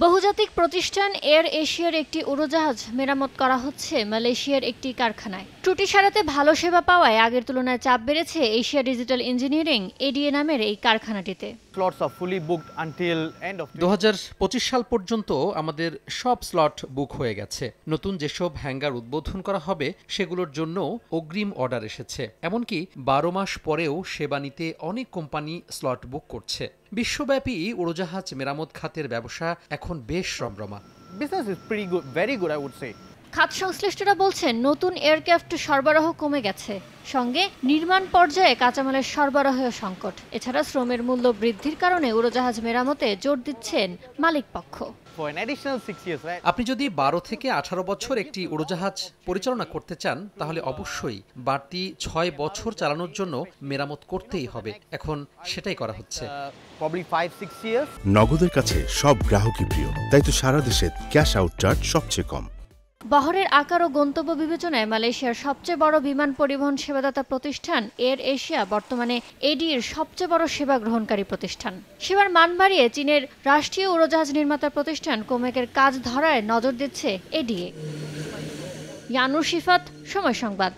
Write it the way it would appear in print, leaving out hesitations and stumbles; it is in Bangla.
বহুজাতিক প্রতিষ্ঠান এয়ার এশিয়ার একটি উড়োজাহাজ মেরামত করা হচ্ছে মালয়েশিয়ার একটি কারখানায়। ত্রুটি সারাতে ভালো সেবা পাওয়ায় আগের তুলনায় চাপ বেড়েছে এশিয়া ডিজিটাল ইঞ্জিনিয়ারিং এডিএ নামের এই কারখানাটিতে। 2025 সাল পর্যন্ত আমাদের সব স্লট বুক হয়ে গেছে। নতুন যেসব হ্যাঙ্গার উদ্বোধন করা হবে সেগুলোর জন্য অগ্রিম অর্ডার এসেছে। এমনকি 12 মাস পরেও সেবা নিতে অনেক কোম্পানি স্লট বুক করছে। বিশ্বব্যাপী উড়োজাহাজ মেরামত খাতের ব্যবসা এখন বেশ রমরমা। খাত সংশ্লিষ্টরা বলছেন নতুন এয়ারক্রাফট সরবরাহ কমে গেছে, সঙ্গে নির্মাণ পর্যায়ে কাঁচামালের সরবরাহেও সংকট। এছাড়া শ্রমের মূল্য বৃদ্ধির কারণে উড়োজাহাজ মেরামতে জোর দিচ্ছেন মালিকপক্ষ। আপনি যদি 12 থেকে 18 বছর একটি উড়োজাহাজ পরিচালনা করতে চান তাহলে অবশ্যই বাড়তি 6 বছর চালানোর জন্য মেরামত করতেই হবে। এখন সেটাই করা হচ্ছে। নগদের কাছে সব গ্রাহকই প্রিয়, তাই তো সারা দেশে ক্যাশ আউট চার্জ সবচেয়ে কম। বহরের আকার ও গন্তব্য বিবেচনায় মালয়েশিয়ার সবচেয়ে বড় বিমান পরিবহন সেবাদাতা প্রতিষ্ঠান এয়ার এশিয়া বর্তমানে এডিএর সবচেয়ে বড় সেবা গ্রহণকারী প্রতিষ্ঠান। সেবার মান বাড়িয়ে চীনের রাষ্ট্রীয় উড়োজাহাজ নির্মাতা প্রতিষ্ঠান কোমেকের কাজ ধরায় নজর দিচ্ছে এডিএ। ইয়ানুর শিফাত, সময় সংবাদ।